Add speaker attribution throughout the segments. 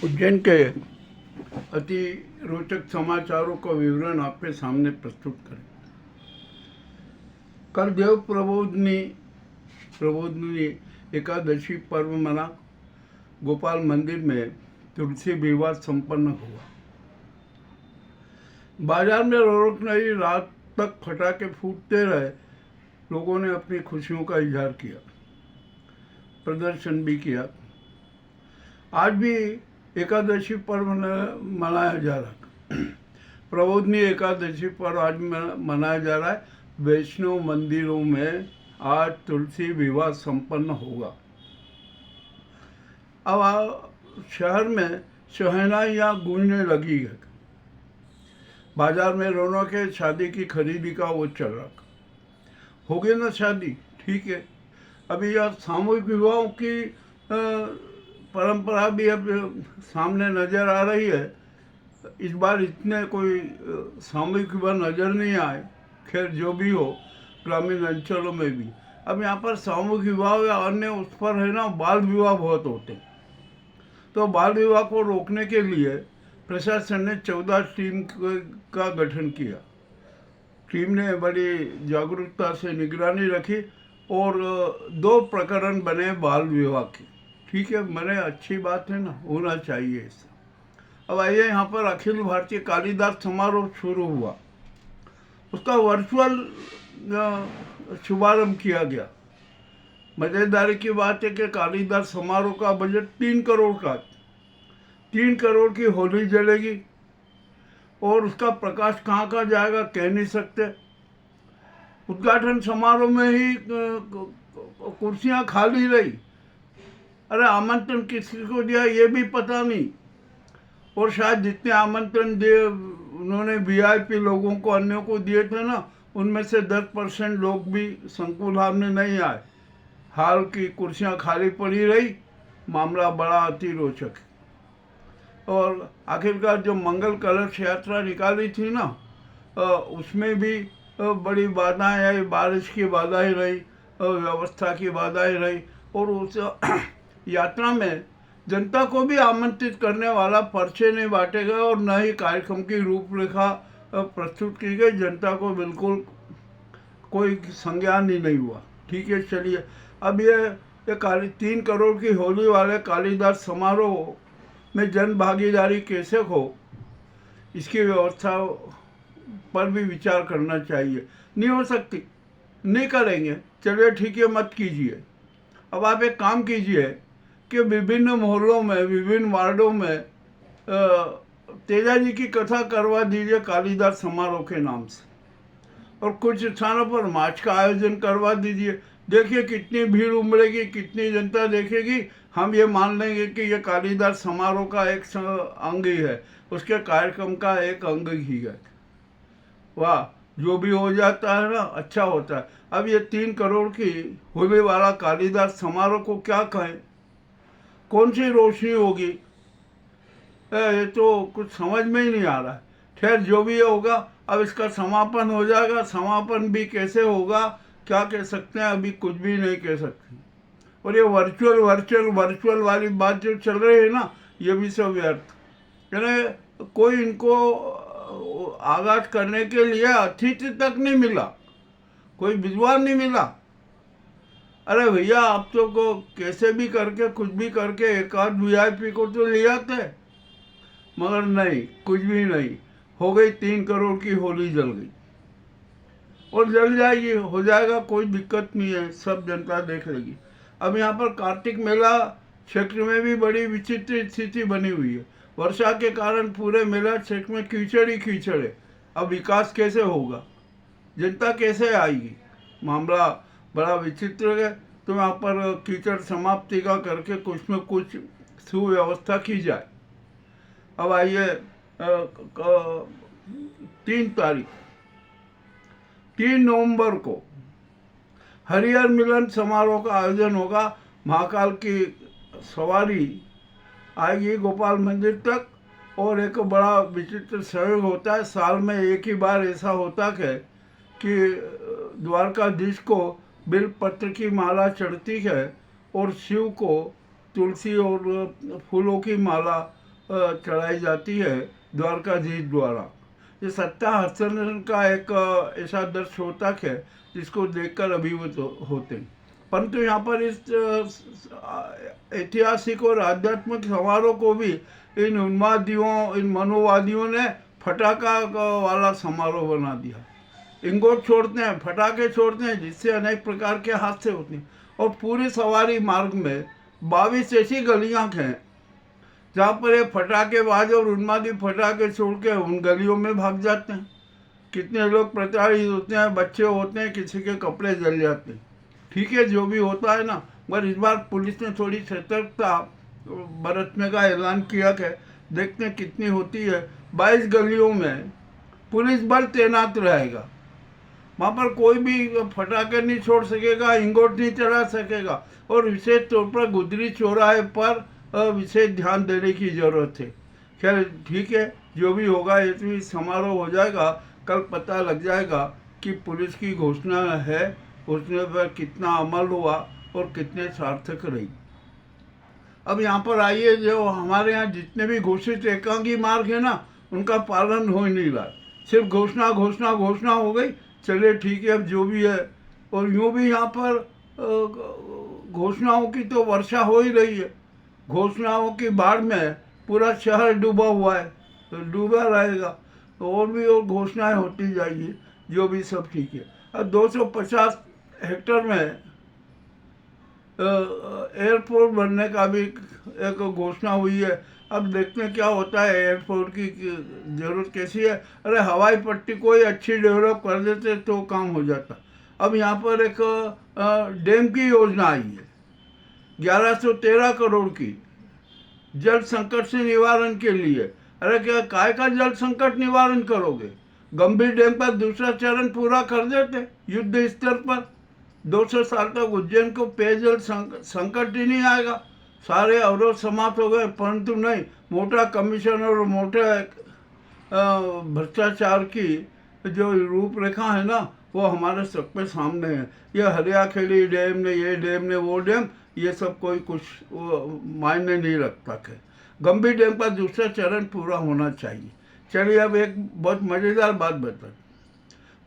Speaker 1: उज्जैन के अति रोचक समाचारों का विवरण आपके सामने प्रस्तुत करें। कल देव प्रबोधनी एकादशी पर्व मना। गोपाल मंदिर में तुलसी विवाह संपन्न हुआ। बाजार में रौनक नहीं, रात तक पटाखे फूटते रहे। लोगों ने अपनी खुशियों का इजहार किया, प्रदर्शन भी किया। आज भी एकादशी पर्व मनाया जा रहा है। प्रबोधनी एकादशी पर्व आज मनाया जा रहा है। वैष्णव मंदिरों में आज तुलसी विवाह संपन्न होगा। अब शहर में शहनाइयाँ गूंजने लगी है। बाजार में रौनक है, शादी की खरीदी का वो चल रहा। होगी ना शादी, ठीक है। अभी यह सामूहिक विवाहों की परंपरा भी अब सामने नजर आ रही है। इस बार इतने कोई सामूहिक विवाह नजर नहीं आए। खैर जो भी हो, ग्रामीण अंचलों में भी अब यहाँ पर सामूहिक विवाह या अन्य उस पर है ना, बाल विवाह बहुत होते हैं। तो बाल विवाह को रोकने के लिए प्रशासन ने 14 टीम का गठन किया। टीम ने बड़ी जागरूकता से निगरानी रखी और 2 प्रकरण बने बाल विवाह के। ठीक है, मैंने अच्छी बात है ना, होना चाहिए ऐसा। अब आइए, यहाँ पर अखिल भारतीय कालिदास समारोह शुरू हुआ। उसका वर्चुअल शुभारंभ किया गया। मजेदारी की बात है कि कालिदास समारोह का बजट 3 करोड़ का। 3 करोड़ की होली जलेगी और उसका प्रकाश कहाँ जाएगा कह नहीं सकते। उद्घाटन समारोह में ही कुर्सियां खाली रही। अरे आमंत्रण किसी को दिया ये भी पता नहीं। और शायद जितने आमंत्रण दिए उन्होंने वीआईपी लोगों को, अन्यों को दिए थे ना, उनमें से 10% लोग भी संकुल हाल में नहीं आए। हाल की कुर्सियां खाली पड़ी रही। मामला बड़ा अति रोचक है। और आखिरकार जो मंगल कलश यात्रा निकाली थी ना, उसमें भी बड़ी बाधाएं आई। बारिश की बाधाएं रही, व्यवस्था की बाधाएं रही। और उस यात्रा में जनता को भी आमंत्रित करने वाला पर्चे नहीं बांटे गए और न ही कार्यक्रम की रूपरेखा प्रस्तुत की गई। जनता को बिल्कुल कोई संज्ञान ही नहीं हुआ। ठीक है, चलिए। अब ये 3 करोड़ की होली वाले कालिदास समारोह में जन भागीदारी कैसे हो, इसकी व्यवस्था पर भी विचार करना चाहिए। नहीं हो सकती, नहीं करेंगे, चलिए ठीक है, मत कीजिए। अब आप एक काम कीजिए कि विभिन्न मोहल्लों में, विभिन्न वार्डों में तेजा जी की कथा करवा दीजिए कालिदास समारोह के नाम से। और कुछ स्थानों पर मार्च का आयोजन करवा दीजिए। देखिए कितनी भीड़ उमड़ेगी, कितनी जनता देखेगी। हम ये मान लेंगे कि ये कालिदास समारोह का एक अंग ही है, उसके कार्यक्रम का एक अंग ही है। वाह, जो भी हो जाता है ना, अच्छा होता है। अब ये 3 करोड़ की होली वाला कालिदास समारोह को क्या कहें, कौन सी रोशनी होगी, ये तो कुछ समझ में ही नहीं आ रहा है। खैर जो भी होगा, अब इसका समापन हो जाएगा। समापन भी कैसे होगा, क्या कह सकते हैं, अभी कुछ भी नहीं कह सकते। और ये वर्चुअल वाली बात जो चल रही है ना, ये भी सब व्यर्थ। यानी कोई इनको आगाज करने के लिए अतिथि तक नहीं मिला, कोई विद्वान नहीं मिला। अरे भैया, आप तो को कैसे भी करके, कुछ भी करके एक आध वीआईपी को तो ले आते, मगर नहीं, कुछ भी नहीं। हो गई 3 करोड़ की होली जल गई और जल जाएगी, हो जाएगा, कोई दिक्कत नहीं है, सब जनता देख लेगी। अब यहाँ पर कार्तिक मेला क्षेत्र में भी बड़ी विचित्र स्थिति बनी हुई है। वर्षा के कारण पूरे मेला क्षेत्र में कीचड़ ही कीचड़ है। अब विकास कैसे होगा, जनता कैसे आएगी, मामला बड़ा विचित्र है। तो यहाँ पर कीचड़ समाप्ति का करके कुछ में कुछ सुव्यवस्था की जाए। अब आइए, 3 नवंबर को हरिहर मिलन समारोह का आयोजन होगा। महाकाल की सवारी आएगी गोपाल मंदिर तक। और एक बड़ा विचित्र संयोग होता है, साल में एक ही बार ऐसा होता है कि द्वारकाधीश को बिल पत्र की माला चढ़ती है और शिव को तुलसी और फूलों की माला चढ़ाई जाती है द्वारकाधीश द्वारा। ये सत्ता हस्तांतरण का एक ऐसा द्योतक है जिसको देखकर अभिभूत होते हैं। परंतु यहाँ पर इस ऐतिहासिक और आध्यात्मिक समारोह को भी इन उन्मादियों, इन मनोवादियों ने फटाका वाला समारोह बना दिया। इंगोट छोड़ते हैं, फटाके छोड़ते हैं, जिससे अनेक प्रकार के हादसे होते हैं। और पूरी सवारी मार्ग में 22 ऐसी गलियां हैं जहाँ पर ये फटाकेबाज और उन्मादी फटाके छोड़ के उन गलियों में भाग जाते हैं। कितने लोग प्रताड़ित होते हैं, बच्चे होते हैं, किसी के कपड़े जल जाते हैं। ठीक है, जो भी होता है ना, मगर इस बार पुलिस ने थोड़ी सतर्कता बरतने का ऐलान किया है। देखते हैं कितनी होती है। 22 गलियों में पुलिस बल तैनात रहेगा। वहाँ पर कोई भी फटाके नहीं छोड़ सकेगा, इंगोट नहीं चढ़ा सकेगा। और विशेष तौर पर गुदरी चौराहे पर विशेष ध्यान देने की जरूरत है। खैर ठीक है, जो भी होगा ये भी समारोह हो जाएगा। कल पता लग जाएगा कि पुलिस की घोषणा है उसने पर कितना अमल हुआ और कितने सार्थक रही। अब यहाँ पर आइए, जो हमारे यहाँ जितने भी घोषित एकांगी मार्ग है ना, उनका पालन हो ही नहीं रहा। सिर्फ घोषणा घोषणा घोषणा हो गई। चलिए ठीक है, अब जो भी है। और यूँ भी यहाँ पर घोषणाओं की तो वर्षा हो ही रही है। घोषणाओं की बाढ़ में पूरा शहर डूबा हुआ है, तो डूबा रहेगा। तो और भी और घोषणाएं होती जाएगी, जो भी सब ठीक है। अब 250 हेक्टेयर में एयरपोर्ट बनने का भी एक घोषणा हुई है। अब देखते हैं क्या होता है। एयरपोर्ट की ज़रूरत कैसी है। अरे हवाई पट्टी कोई अच्छी डेवलप कर देते तो काम हो जाता। अब यहाँ पर एक डैम की योजना आई है 1113 करोड़ की, जल संकट से निवारण के लिए। अरे क्या काय का जल संकट निवारण करोगे? गंभीर डैम पर दूसरा चरण पूरा कर देते युद्ध स्तर पर। 200 साल तक उज्जैन को पेयजल संकट ही नहीं आएगा। सारे अवरोध समाप्त हो गए, परंतु नहीं, मोटा कमीशन और मोटे भ्रष्टाचार की जो रूपरेखा है ना, वो हमारे सबके सामने है। ये हरियाखेड़ी डैम ने, ये डैम ने, वो डैम, ये सब कोई कुछ मायने नहीं रखता है। गंभीर डैम का दूसरा चरण पूरा होना चाहिए। चलिए अब एक बहुत मज़ेदार बात बता।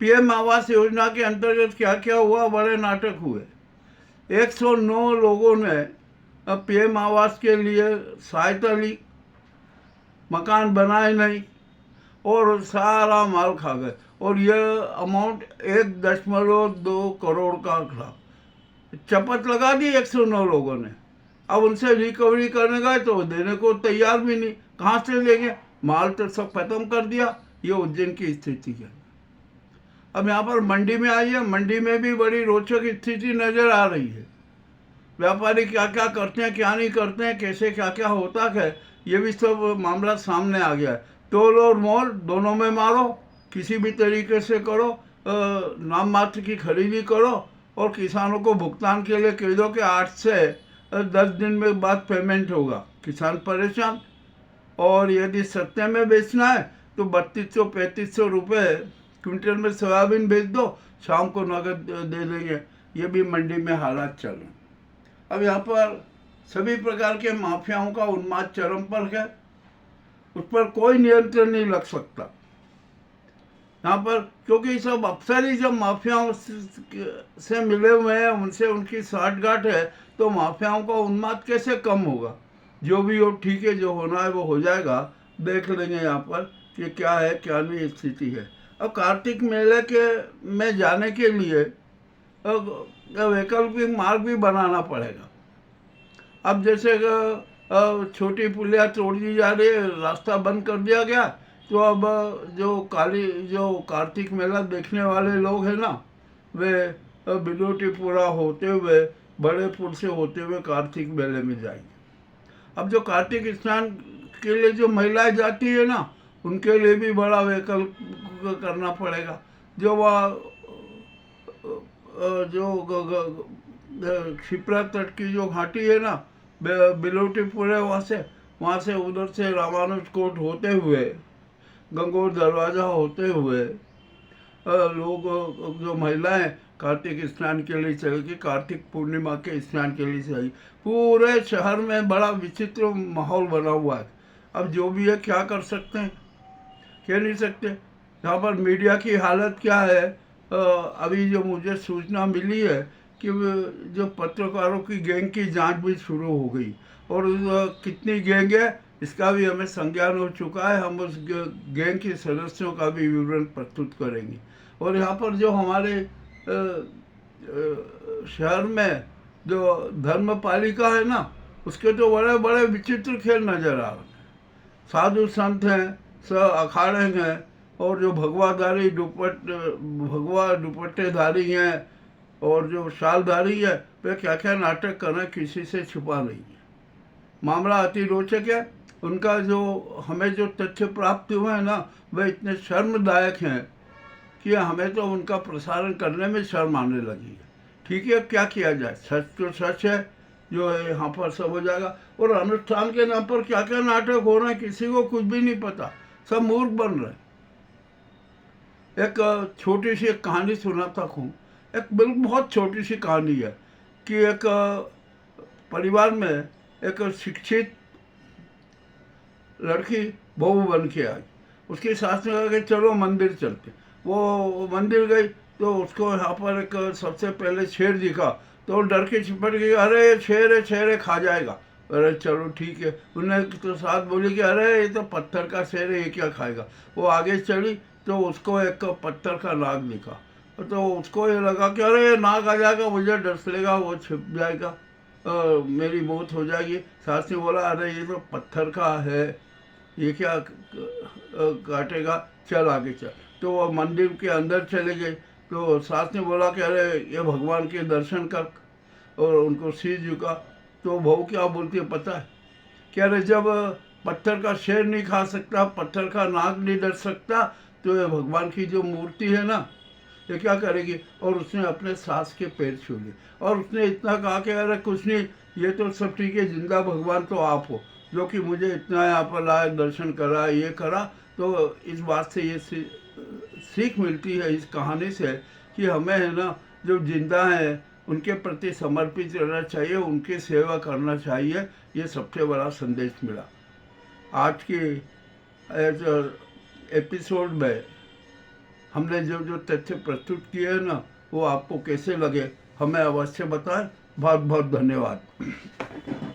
Speaker 1: पीएम आवास योजना के अंतर्गत क्या क्या हुआ, बड़े नाटक हुए। 109 लोगों ने पीएम आवास के लिए सहायता ली, मकान बनाए नहीं और सारा माल खा गए। और यह अमाउंट 1.2 करोड़ का था। चपत लगा दी 109 लोगों ने। अब उनसे रिकवरी करने गए तो देने को तैयार भी नहीं। कहाँ से लेंगे? माल तो सब खत्म कर दिया। ये उज्जैन की स्थिति है। अब यहाँ पर मंडी में आइए, मंडी में भी बड़ी रोचक स्थिति नज़र आ रही है। व्यापारी क्या क्या करते हैं, क्या नहीं करते हैं, कैसे क्या क्या होता है, ये भी सब मामला सामने आ गया है। तोल और मोल दोनों में मारो, किसी भी तरीके से करो, नाम मात्र की खरीदी करो और किसानों को भुगतान के लिए कह दो कि 8 से 10 दिन में बाद पेमेंट होगा। किसान परेशान। और यदि सस्ते में बेचना है तो 3200-3500 रुपये क्विंटल में सोयाबीन बेच दो, शाम को नगद दे देंगे। ये भी मंडी में हालात चल रहे हैं। अब यहाँ पर सभी प्रकार के माफियाओं का उन्माद चरम पर है। उस पर कोई नियंत्रण नहीं लग सकता यहाँ पर, क्योंकि सब अफसर ही जब माफियाओं से मिले हुए हैं, उनसे उनकी साठगांठ है, तो माफियाओं का उन्माद कैसे कम होगा। जो भी हो ठीक है, जो होना है वो हो जाएगा। देख लेंगे यहाँ पर कि क्या है क्या नहीं स्थिति है। अब कार्तिक मेले के में जाने के लिए वैकल्पिक मार्ग भी बनाना पड़ेगा। अब जैसे छोटी पुलिया तोड़ दी जा रही है, रास्ता बंद कर दिया गया, तो अब जो कार्तिक मेला देखने वाले लोग हैं ना, वे बिलोटीपुरा होते हुए, बड़े पुल से होते हुए कार्तिक मेले में जाएंगे। अब जो कार्तिक स्नान के लिए जो महिलाएं जाती है ना, उनके लिए भी बड़ा वैकल्प करना पड़ेगा। जो वहाँ जो क्षिप्रा तट की जो घाटी है ना, बिलोटीपुरे, वहाँ से उधर से रामानुज कोट होते हुए, गंगोर दरवाज़ा होते हुए लोग, जो महिलाएं कार्तिक स्नान के लिए चाहिए कि कार्तिक पूर्णिमा के स्नान के लिए चाहिए। पूरे शहर में बड़ा विचित्र माहौल बना हुआ है। अब जो भी है क्या कर सकते हैं, कह नहीं सकते। यहाँ पर मीडिया की हालत क्या है, अभी जो मुझे सूचना मिली है कि जो पत्रकारों की गैंग की जांच भी शुरू हो गई, और कितनी गैंग है इसका भी हमें संज्ञान हो चुका है। हम उस गैंग के सदस्यों का भी विवरण प्रस्तुत करेंगे। और यहाँ पर जो हमारे शहर में जो धर्म पालिका है ना, उसके तो बड़े बड़े विचित्र खेल नजर आ रहे हैं। साधु संत हैं, अखाड़े हैं, और जो भगवाधारी भगवा दुपट्टेधारी हैं और जो शालधारी है, वे क्या क्या नाटक कर रहे हैं, किसी से छुपा नहीं है। मामला अति रोचक है। उनका जो हमें जो तथ्य प्राप्त हुए हैं ना, वे इतने शर्मदायक हैं कि हमें तो उनका प्रसारण करने में शर्म आने लगी है। ठीक है, क्या किया जाए, सच तो सच है, जो है यहाँ पर सब हो जाएगा। और अनुष्ठान के नाम पर क्या क्या नाटक हो रहे हैं किसी को कुछ भी नहीं पता, सब मूर्ख बन रहे हैं। एक छोटी सी एक कहानी सुनाता हूँ। एक बिल्कुल बहुत छोटी सी कहानी है कि एक परिवार में एक शिक्षित लड़की बहू बन के आई। उसकी सास ने कहा कि चलो मंदिर चलते। वो मंदिर गई तो उसको यहाँ पर एक सबसे पहले शेर दिखा, तो वो डर के छिपट गई, अरे ये शेर है खा जाएगा। अरे चलो ठीक है। उन्होंने तो साथ बोली कि अरे ये तो पत्थर का शेर है, ये क्या खाएगा। वो आगे चली तो उसको एक पत्थर का नाग दिखा, तो उसको ये लगा कि अरे ये नाग आ जाएगा, मुझे डस लेगा, वो छिप जाएगा, मेरी मौत हो जाएगी। सास ने बोला अरे ये तो पत्थर का है, ये क्या काटेगा, चल आगे चल। तो वो मंदिर के अंदर चले गए। तो सास ने बोला कि अरे ये भगवान के दर्शन कर, और उनको शीश झुका। तो बहू क्या बोलती है पता है, कि अरे जब पत्थर का शेर नहीं खा सकता, पत्थर का नाग नहीं डर सकता, तो ये भगवान की जो मूर्ति है ना, ये क्या करेगी। और उसने अपने सास के पैर छू लिए, और उसने इतना कहा कि अरे कुछ नहीं, ये तो सब ठीक है, जिंदा भगवान तो आप हो, जो कि मुझे इतना यहाँ पर लाया, दर्शन करा, ये करा। तो इस बात से ये सीख मिलती है इस कहानी से कि हमें है ना, जो जिंदा हैं उनके प्रति समर्पित रहना चाहिए, उनकी सेवा करना चाहिए। ये सबसे बड़ा संदेश मिला। आज की एपिसोड में हमने जो जो तथ्य प्रस्तुत किए हैं ना, वो आपको कैसे लगे हमें अवश्य बताएं। बहुत बहुत धन्यवाद।